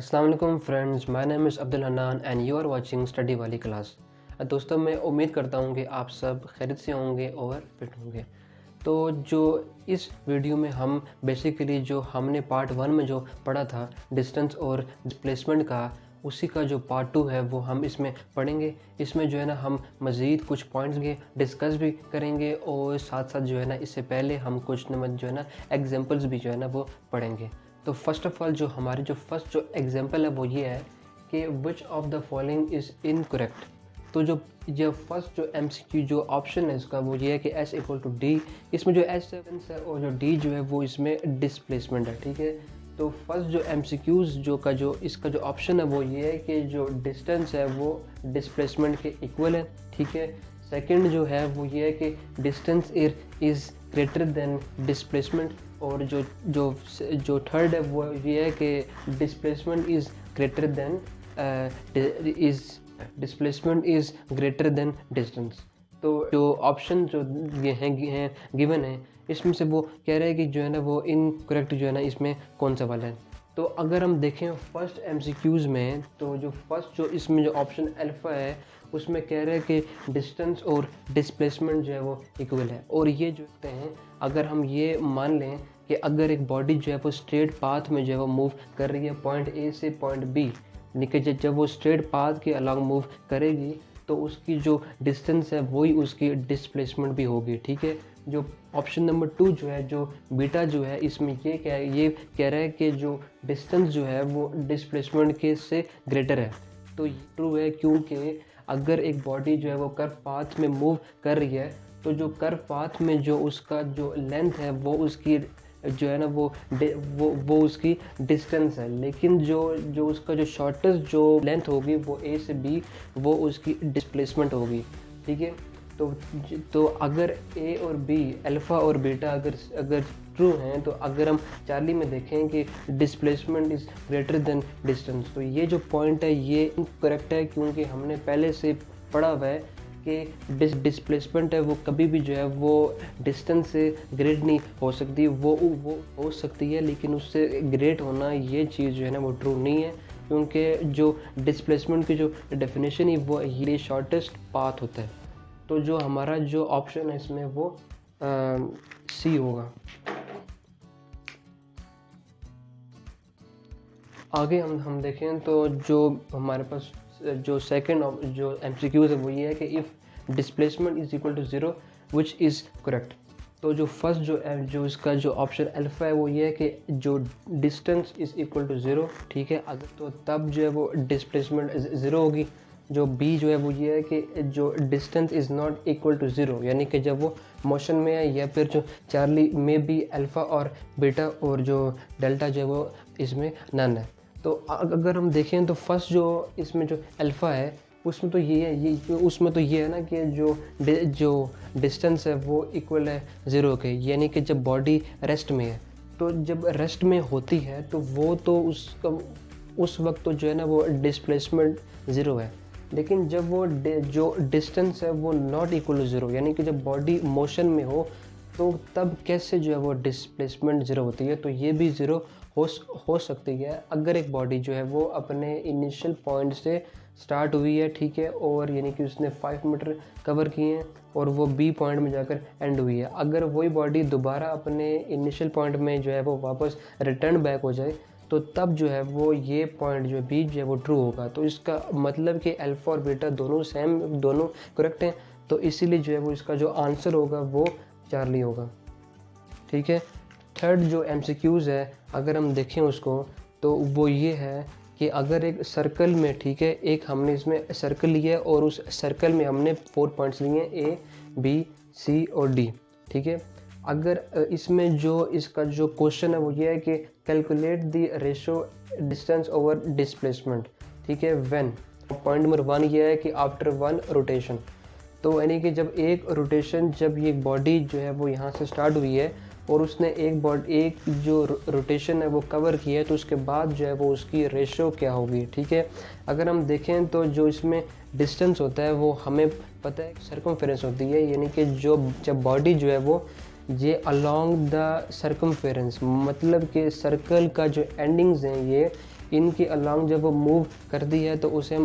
अस्सलाम वालेकुम friends, my name is Abdul Hannan and you are watching study वाली क्लास। दोस्तों, मैं उम्मीद करता हूँ कि आप सब खैरियत से होंगे और फिट होंगे। तो जो इस वीडियो में हम बेसिकली जो हमने पार्ट 1 में जो पढ़ा था डिस्टेंस और डिस्प्लेसमेंट का, उसी का जो पार्ट 2 है वो हम इसमें पढ़ेंगे। इसमें जो है ना हम मज़ीद कुछ पॉइंट्स के डिस्कस भी करेंगे और साथ साथ जो है ना इससे पहले हम कुछ न जो है ना एग्जांपल्स भी जो है ना वो पढ़ेंगे। तो फर्स्ट ऑफ ऑल जो हमारी जो फर्स्ट जो एग्जांपल है वो ये है कि which of the following is incorrect. तो जो फर्स्ट जो एमसीक्यू जो ऑप्शन है इसका वो ये है कि S इक्वल टू डी। इसमें जो S है और जो D जो है वो इसमें डिस्प्लेसमेंट है, ठीक है। तो फर्स्ट जो एमसीक्यूज़ जो इसका जो ऑप्शन है वो ये है कि जो डिस्टेंस है वो डिस्प्लेसमेंट के इक्वल है, ठीक है। सेकंड जो है वो ये है कि distance is greater than displacement, और जो थर्ड है वो ये है कि displacement is greater than displacement is greater than distance. तो जो ऑप्शन जो ये हैं गिवन है, इसमें से वो कह रहे हैं कि जो है ना वो इनकरेक्ट जो है ना इसमें कौन सा वाला है। तो अगर हम देखें फर्स्ट एमसीक्यूज़ में, तो जो फर्स्ट जो इसमें जो ऑप्शन अल्फ़ा है उसमें कह रहे हैं कि डिस्टेंस और डिस्प्लेसमेंट जो है वो इक्वल है। और ये जो कहते हैं, अगर हम ये मान लें कि अगर एक बॉडी जो है वो स्ट्रेट पाथ में जो है वो मूव कर रही है पॉइंट ए से पॉइंट बी, यानी जब वो स्ट्रेट पाथ के अलॉन्ग मूव करेगी तो उसकी जो डिस्टेंस है वही उसकी डिस्प्लेसमेंट भी होगी, ठीक है। जो ऑप्शन नंबर 2 जो है जो बीटा जो है, इसमें ये कह रहा है कि जो डिस्टेंस जो है वो डिस्प्लेसमेंट के से ग्रेटर है। तो ये ट्रू है क्योंकि अगर एक बॉडी जो है वो कर्व पाथ में मूव कर रही है तो जो कर्व पाथ में जो उसका जो लेंथ है वो उसकी जो है ना वो उसकी डिस्टेंस है, लेकिन जो उसका जो शॉर्टेस्ट जो लेंथ होगी वो ए से बी, वो उसकी डिस्प्लेसमेंट होगी, ठीक है। तो अगर ए और बी, अल्फ़ा और बीटा अगर ट्रू हैं, तो अगर हम चार्ली में देखें कि displacement is greater than distance, तो ये जो पॉइंट है ये इनकरेक्ट है क्योंकि हमने पहले से पढ़ा हुआ है कि डिस्प्लेसमेंट है वो कभी भी जो है वो डिस्टेंस से ग्रेट नहीं हो सकती। वो हो सकती है लेकिन उससे ग्रेट होना ये चीज़ जो है ना वो ट्रू नहीं है, क्योंकि जो डिस्प्लेसमेंट की जो डेफिनेशन है वो ये शॉर्टेस्ट पाथ होता है। तो जो हमारा जो ऑप्शन है इसमें वो सी होगा। आगे हम देखें तो जो हमारे पास जो सेकंड जो एमसीक्यूज है वो ये है कि if displacement is equal to 0 which is correct. तो जो फर्स्ट जो इसका जो ऑप्शन अल्फ़ा है वो ये है कि जो डिस्टेंस इज़ इक्वल टू 0, ठीक है, अगर तो तब जो है वो डिस्प्लेसमेंट 0 होगी। जो बी जो है वो ये है कि जो distance is not equal to 0, यानी कि जब वो मोशन में है, या फिर जो चार्ली में भी अल्फ़ा और बीटा और जो डेल्टा जो है वो इसमें नन है। तो अगर हम देखें तो फर्स्ट जो इसमें जो अल्फ़ा है उसमें तो ये है ना कि जो डिस्टेंस है वो इक्वल है 0 के, यानी कि जब बॉडी रेस्ट में है, तो जब रेस्ट में होती है तो वो तो उस वक्त तो जो है ना वो डिस्प्लेसमेंट 0 है। लेकिन जब वो जो डिस्टेंस है वो नॉट इक्वल टू 0, यानी कि जब बॉडी मोशन में हो तो तब कैसे जो है वो डिस्प्लेसमेंट 0 होती है। तो ये भी 0 हो सकती है अगर एक बॉडी जो है वो अपने इनिशियल पॉइंट से स्टार्ट हुई है, ठीक है, और यानी कि उसने 5 मीटर कवर किए हैं और वो बी पॉइंट में जाकर एंड हुई है। अगर वही बॉडी दोबारा अपने इनिशियल पॉइंट में जो है वो वापस रिटर्न बैक हो जाए तो तब जो है वो ये पॉइंट जो है बी जो है वो ट्रू होगा। तो इसका मतलब कि अल्फ़ा और बीटा दोनों सेम, दोनों करेक्ट हैं, तो इसीलिए जो है वो इसका जो आंसर होगा वो चार्ली होगा, ठीक है। थर्ड जो एमसीक्यूज़ है अगर हम देखें उसको, तो वो ये है कि अगर एक सर्कल में, ठीक है, एक हमने इसमें सर्कल लिया है और उस सर्कल में हमने 4 पॉइंट्स लिए हैं ए, बी, सी और डी, ठीक है। अगर इसमें जो इसका जो क्वेश्चन है वो ये है कि calculate the ratio distance over displacement, ठीक है, व्हेन। पॉइंट नंबर 1 ये है कि आफ्टर 1 रोटेशन। तो यानी कि जब एक रोटेशन, जब ये बॉडी जो है वो यहाँ से स्टार्ट हुई है और उसने एक जो रोटेशन है वो कवर किया है, तो उसके बाद जो है वो उसकी रेशो क्या होगी, ठीक है। अगर हम देखें तो जो इसमें डिस्टेंस होता है वो हमें पता है सर्कमफेरेंस होती है, यानी कि जब बॉडी जो है वो ये अलोंग द सर्कमफेरेंस, मतलब कि सर्कल का जो एंडिंग्स हैं इनके अलॉन्ग जब वो मूव करती है तो उसे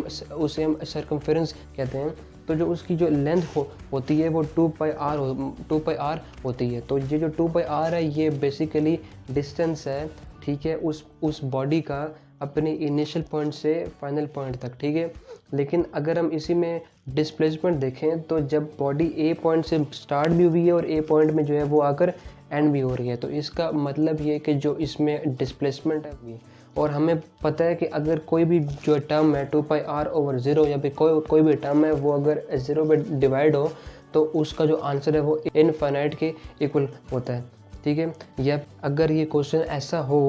हम सर्कमफेरेंस कहते हैं। तो जो उसकी जो लेंथ होती है वो 2πr होती है। तो ये जो 2πr है ये बेसिकली डिस्टेंस है, ठीक है, उस बॉडी का अपने इनिशियल पॉइंट से फाइनल पॉइंट तक, ठीक है। लेकिन अगर हम इसी में डिस्प्लेसमेंट देखें तो जब बॉडी ए पॉइंट से स्टार्ट भी हुई है और ए पॉइंट में जो है वो आकर एंड भी हो रही है, तो इसका मतलब ये है कि जो इसमें डिस्प्लेसमेंट है हुई। और हमें पता है कि अगर कोई भी जो टर्म है 2πr/0 या फिर कोई भी टर्म है वो अगर 0 पे डिवाइड हो तो उसका जो आंसर है वो इनफाइनाइट के इक्वल होता है, ठीक है। या अगर ये क्वेश्चन ऐसा हो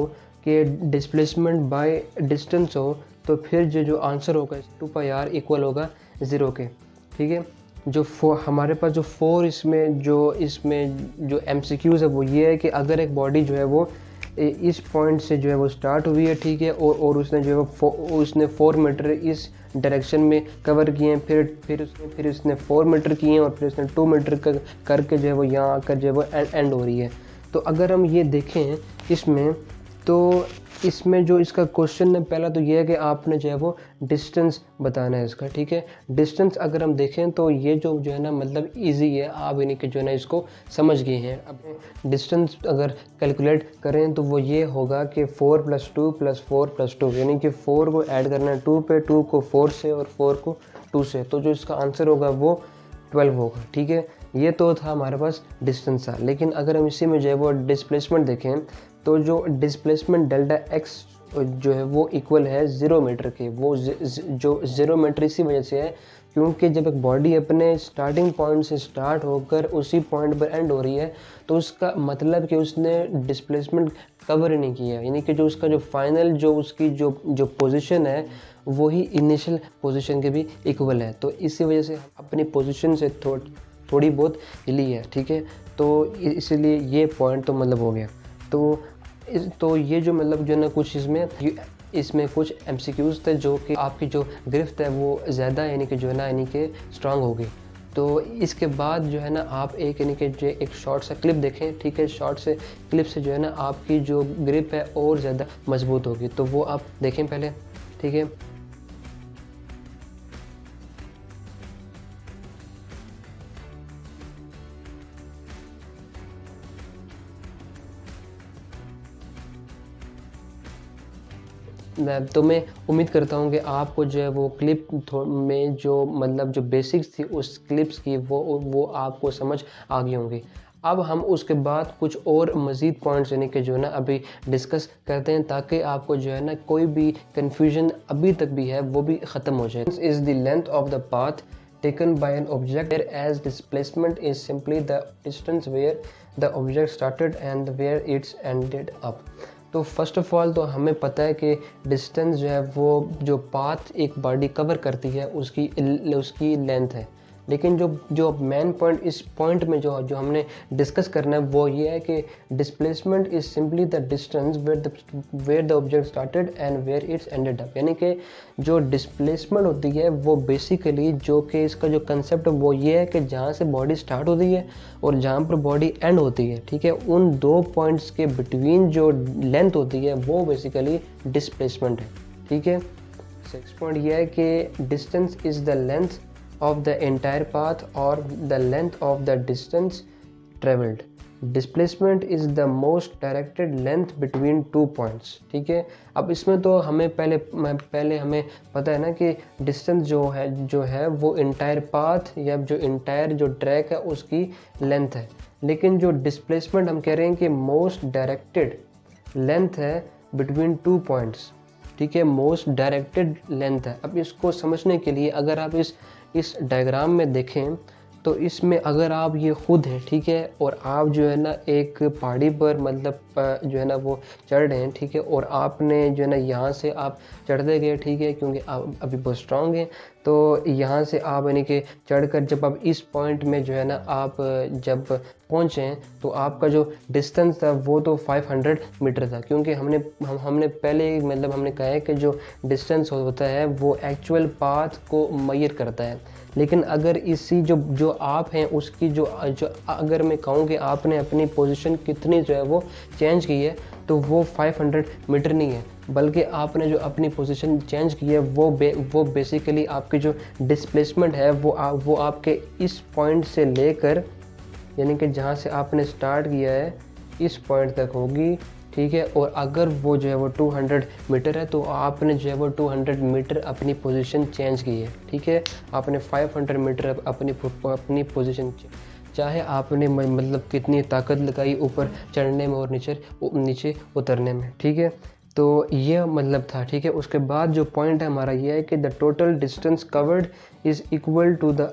कि डिस्प्लेसमेंट बाय डिस्टेंस हो तो फिर जो आंसर होगा 2πr इक्वल होगा 0 के, ठीक है। जो हमारे पास जो 4 इसमें जो MCQs है वो ये है कि अगर एक बॉडी जो है वो इस पॉइंट से जो है वो स्टार्ट हुई है, ठीक है, और उसने जो है उसने 4 मीटर इस डायरेक्शन में कवर किए हैं, फिर उसने 4 मीटर किए हैं और फिर उसने 2 मीटर करके जो है वो यहाँ आकर जो है वो एंड हो रही है। तो अगर हम ये देखें इसमें तो इसमें जो इसका क्वेश्चन है पहला तो ये है कि आपने जो है वो डिस्टेंस बताना है इसका, ठीक है। डिस्टेंस अगर हम देखें तो ये जो है ना मतलब इजी है, आप यानी कि जो है ना इसको समझ गए हैं। अब डिस्टेंस अगर कैलकुलेट करें तो वो ये होगा कि 4 + 2 + 4 + 2, यानी कि 4 को ऐड करना है 2 पे, 2 को 4 से और 4 को 2 से, तो जो इसका आंसर होगा वो 12 होगा, ठीक है। ये तो था हमारे पास डिस्टेंस था। लेकिन अगर हम इसी में जो है वो डिस्प्लेसमेंट देखें तो जो डिस्प्लेसमेंट डेल्टा x जो है वो इक्वल है 0 मीटर के। वो जो 0 मीटर इसी वजह से है क्योंकि जब एक बॉडी अपने स्टार्टिंग पॉइंट से स्टार्ट होकर उसी पॉइंट पर एंड हो रही है तो उसका मतलब कि उसने डिस्प्लेसमेंट कवर ही नहीं किया, यानी कि जो उसका जो फाइनल जो उसकी जो पोजीशन है वही इनिशियल पोजीशन के भी इक्वल है। तो इसी वजह से अपनी पोजीशन से थोड़ी बहुत हिली है, ठीक है। तो इसलिए ये पॉइंट तो मतलब हो गया। तो ये जो मतलब जो है ना कुछ इसमें कुछ MCQs थे जो कि आपकी जो गिरफ्त है वो ज़्यादा यानी कि जो है ना यानी कि स्ट्रांग होगी। तो इसके बाद जो है ना आप यानी कि जो एक शॉर्ट सा क्लिप देखें, ठीक है। शॉर्ट से क्लिप से जो है ना आपकी जो ग्रिप है और ज़्यादा मजबूत होगी, तो वो आप देखें पहले, ठीक है। तो मैं उम्मीद करता हूँ कि आपको जो है वो क्लिप में जो मतलब जो बेसिक्स थी उस क्लिप्स की वो आपको समझ आ गई होंगी। अब हम उसके बाद कुछ और मज़ीद पॉइंट्स यानी कि जो है ना अभी डिस्कस करते हैं ताकि आपको जो है ना कोई भी कन्फ्यूजन अभी तक भी है वो भी ख़त्म हो जाए। Is the length of the path taken by an object whereas displacement is simply the distance where the object started and where it's ended up। तो फर्स्ट ऑफ ऑल तो हमें पता है कि डिस्टेंस जो है वो जो पाथ एक बॉडी कवर करती है उसकी लेंथ है। लेकिन जो मेन पॉइंट इस पॉइंट में जो हमने डिस्कस करना है वो ये है कि displacement is simply the distance where the object started and where it's ended up. यानी कि जो डिस्प्लेसमेंट होती है वो बेसिकली जो कि इसका जो कंसेप्ट है वो ये है कि जहाँ से बॉडी स्टार्ट होती है और जहाँ पर बॉडी एंड होती है, ठीक है, उन 2 पॉइंट्स के बिटवीन जो लेंथ होती है वो बेसिकली डिस्प्लेसमेंट है, ठीक है। 6 पॉइंट ये है कि distance is the length of the entire path or the length of the distance traveled। Displacement is the most directed length between 2 points, ठीक है। अब इसमें तो हमें पहले हमें पता है ना कि डिस्टेंस जो है वो इंटायर पाथ या जो इंटायर जो ट्रैक है उसकी लेंथ है। लेकिन जो डिस्प्लेसमेंट हम कह रहे हैं कि मोस्ट डायरेक्टेड लेंथ है बिटवीन 2 पॉइंट्स, ठीक है, मोस्ट डायरेक्टेड लेंथ है। अब इसको समझने के लिए अगर आप इस डायग्राम में देखें तो इसमें अगर आप ये खुद हैं, ठीक है, और आप जो है ना एक पहाड़ी पर मतलब जो है ना वो चढ़ रहे हैं, ठीक है, और आपने जो है ना यहाँ से आप चढ़ते गए, ठीक है, क्योंकि आप अभी बहुत स्ट्रांग हैं। तो यहाँ से आप यानी कि चढ़कर जब आप इस पॉइंट में जो है ना आप जब पहुँचे तो आपका जो डिस्टेंस था वो तो 500 मीटर था, क्योंकि हमने पहले मतलब हमने कहा है कि जो डिस्टेंस होता है वो एक्चुअल पाथ को मेजर करता है। लेकिन अगर इसी जो आप हैं उसकी जो अगर मैं कहूँ कि आपने अपनी पोजीशन कितनी जो है वो चेंज की है तो वो 500 मीटर नहीं है, बल्कि आपने जो अपनी पोजीशन चेंज की है वो बेसिकली आपकी जो डिस्प्लेसमेंट है वो आपके इस पॉइंट से लेकर, यानी कि जहाँ से आपने स्टार्ट किया है इस पॉइंट तक होगी, ठीक है। और अगर वो जो है वो 200 मीटर है तो आपने जो है वो 200 मीटर अपनी पोजीशन चेंज की है, ठीक है। आपने 500 मीटर अपनी पोजीशन, चाहे आपने मतलब कितनी ताकत लगाई ऊपर चढ़ने में और नीचे उतरने में, ठीक है। तो ये मतलब था, ठीक है। उसके बाद जो पॉइंट है हमारा ये है कि the total distance covered is equal to the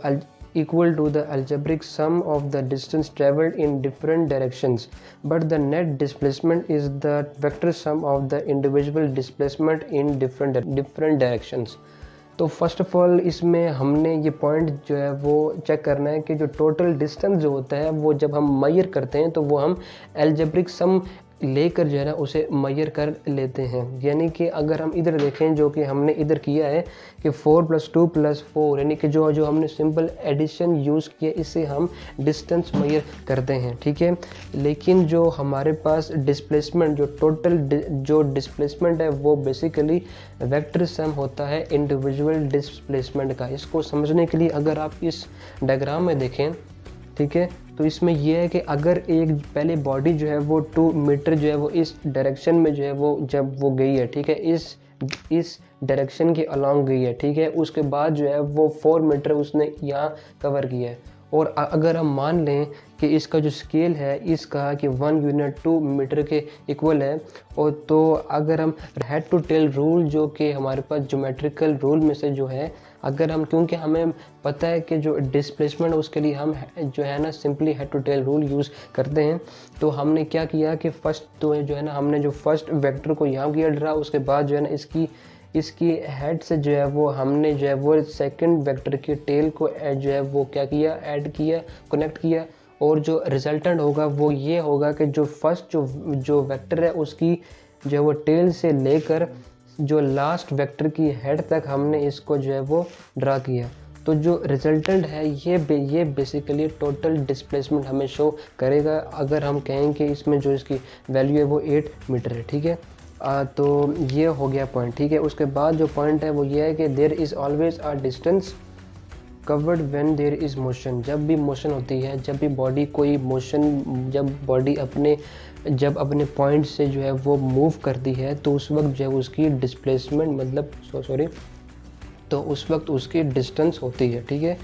algebraic sum of the distance traveled in different directions, but the net displacement is the vector sum of the individual displacement in different directions. तो first of all इसमें हमने ये point जो है वो check करना है कि जो टोटल डिस्टेंस जो होता है वो जब हम मेजर करते हैं तो वो हम एल्जेब्रिक सम लेकर जो है ना उसे मेजर कर लेते हैं। यानी कि अगर हम इधर देखें जो कि हमने इधर किया है कि 4 + 2 + 4, यानी कि जो हमने सिंपल एडिशन यूज़ किया, इससे हम डिस्टेंस मेजर करते हैं, ठीक है। लेकिन जो हमारे पास डिस्प्लेसमेंट, जो टोटल जो डिस्प्लेसमेंट है वो बेसिकली वेक्टर सम होता है इंडिविजुअल डिस्प्लेसमेंट का। इसको समझने के लिए अगर आप इस डायग्राम में देखें, ठीक है, तो इसमें यह है कि अगर एक पहले बॉडी जो है वो 2 मीटर जो है वो इस डायरेक्शन में जो है वो जब वो गई है, ठीक है, इस डायरेक्शन के अलॉन्ग गई है, ठीक है, उसके बाद जो है वो 4 मीटर उसने यहाँ कवर किया है। और अगर हम मान लें कि इसका जो स्केल है इसका कि 1 यूनिट 2 मीटर के इक्वल है, और तो अगर हम हेड टू टेल रूल जो कि हमारे पास ज्योमेट्रिकल रूल में से जो है, अगर हम, क्योंकि हमें पता है कि जो डिस्प्लेसमेंट है उसके लिए हम जो है ना simply head to tail rule use करते हैं। तो हमने क्या किया कि फर्स्ट तो जो है ना हमने जो फर्स्ट वेक्टर को यहाँ किया ड्रा, उसके बाद जो है ना इसकी हेड से जो है वो हमने जो है वो सेकंड वेक्टर के टेल को जो है वो क्या किया, ऐड किया, कनेक्ट किया, और जो रिजल्टेंट होगा वो ये होगा कि जो फर्स्ट जो वेक्टर है उसकी जो है वो टेल से लेकर जो लास्ट वेक्टर की हेड तक हमने इसको जो है वो ड्रा किया। तो जो रिजल्टेंट है ये बेसिकली टोटल डिस्प्लेसमेंट हमें शो करेगा अगर हम कहें कि इसमें जो इसकी वैल्यू है वो 8 मीटर है, ठीक है। तो ये हो गया पॉइंट, ठीक है। उसके बाद जो पॉइंट है वो ये है कि there is always a distance covered when there is motion. जब भी मोशन होती है, जब भी बॉडी कोई मोशन, जब बॉडी जब अपने पॉइंट से जो है वो मूव करती है तो उस वक्त जो है उसकी डिस्प्लेसमेंट मतलब तो उस वक्त उसकी डिस्टेंस होती है, ठीक है।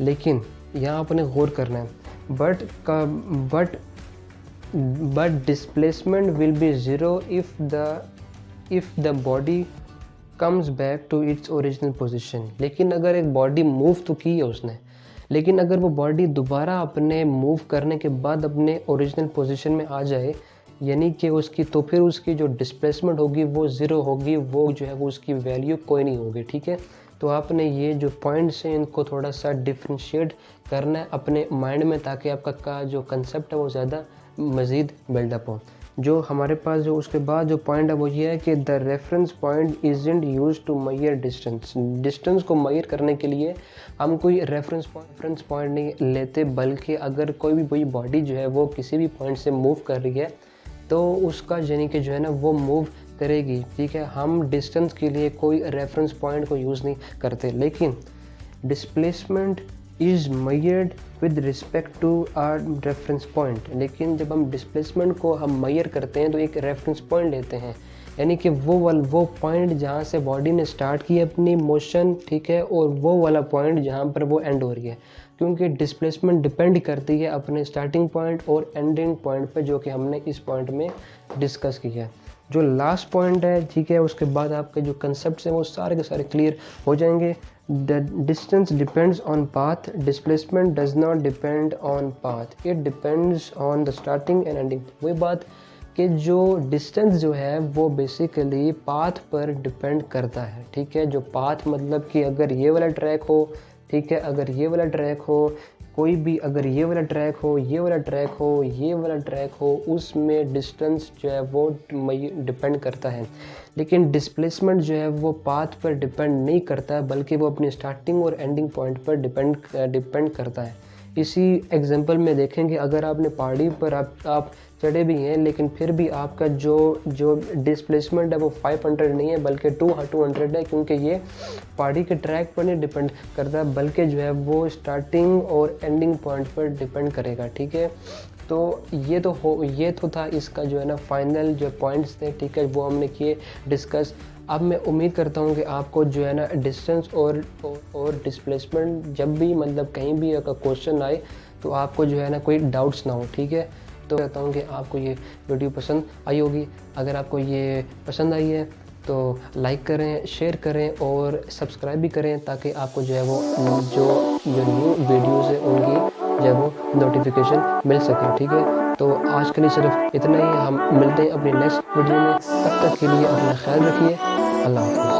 लेकिन यहाँ अपने गौर करना है, but displacement will be zero if the body comes back to its original position. लेकिन अगर एक बॉडी मूव तो की है उसने, लेकिन अगर वो बॉडी दोबारा अपने मूव करने के बाद अपने ओरिजिनल पोजीशन में आ जाए, यानी कि तो फिर उसकी जो डिस्प्लेसमेंट होगी वो ज़ीरो होगी, वो जो है वो उसकी वैल्यू कोई नहीं होगी, ठीक है। तो आपने ये जो पॉइंट्स हैं इनको थोड़ा सा डिफ्रेंशिएट करना है अपने माइंड में, ताकि आपका जो कंसेप्ट है वो ज़्यादा मज़ीद बिल्डअप हो। जो हमारे पास जो उसके बाद जो पॉइंट है वो ये है कि the reference point isn't use to measure distance को मेजर करने के लिए हम कोई रेफरेंस पॉइंट नहीं लेते, बल्कि अगर कोई भी बॉडी जो है वो किसी भी पॉइंट से मूव कर रही है तो उसका यानी कि जो है ना वो मूव करेगी, ठीक है। हम डिस्टेंस के लिए कोई रेफरेंस पॉइंट को यूज़ नहीं करते, लेकिन displacement is measured with respect to our reference point. लेकिन जब हम डिस्प्लेसमेंट को हम मेजर करते हैं तो एक रेफरेंस पॉइंट लेते हैं, यानी कि वो पॉइंट जहाँ से बॉडी ने स्टार्ट की अपनी मोशन, ठीक है, और वो वाला पॉइंट जहाँ पर वो एंड हो रही है, क्योंकि डिस्प्लेसमेंट डिपेंड करती है अपने स्टार्टिंग पॉइंट और एंडिंग पॉइंट पे, जो कि हमने इस पॉइंट में डिस्कस किया है। जो लास्ट पॉइंट है, ठीक है, उसके बाद आपके जो कंसेप्ट्स हैं वो सारे के सारे क्लियर हो जाएंगे। The distance depends on path, displacement does not depend on path, it depends on the starting and ending. वही बात कि जो डिस्टेंस जो है वो बेसिकली पाथ पर डिपेंड करता है, ठीक है। जो पाथ मतलब कि अगर ये वाला ट्रैक हो, ठीक है, अगर ये वाला ट्रैक हो, कोई भी अगर ये वाला ट्रैक हो, ये वाला ट्रैक हो, ये वाला ट्रैक हो, उसमें डिस्टेंस जो है वो डिपेंड करता है। लेकिन डिस्प्लेसमेंट जो है वो पाथ पर डिपेंड नहीं करता है, बल्कि वो अपने स्टार्टिंग और एंडिंग पॉइंट पर डिपेंड करता है। इसी एग्जांपल में देखेंगे, अगर आपने पहाड़ी पर आप चढ़े भी हैं, लेकिन फिर भी आपका जो जो डिस्प्लेसमेंट है वो 500 नहीं है बल्कि 200 है, क्योंकि ये पहाड़ी के ट्रैक पर नहीं डिपेंड करता है, बल्कि जो है वो स्टार्टिंग और एंडिंग पॉइंट पर डिपेंड करेगा। ठीक है, तो ये तो था इसका जो है ना फाइनल जो पॉइंट्स थे। ठीक है, वो हमने किए डिस्कस। अब मैं उम्मीद करता हूँ कि आपको जो है ना डिस्टेंस और डिस्प्लेसमेंट जब भी मतलब कहीं भी अगर क्वेश्चन आए तो आपको जो है ना कोई डाउट्स ना हो। ठीक है, तो कहता हूँ कि आपको ये वीडियो पसंद आई होगी। अगर आपको ये पसंद आई है तो लाइक करें, शेयर करें और सब्सक्राइब भी करें, ताकि आपको जो है वो जो न्यू वीडियोज़ है उनकी जो है वो नोटिफिकेशन मिल सके। ठीक है, तो आज के लिए सिर्फ इतना ही। हम मिलते हैं अपनी नेक्स्ट वीडियो में, तब तक के लिए अपना ख्याल रखिए। अल्लाह हाफ़िज़।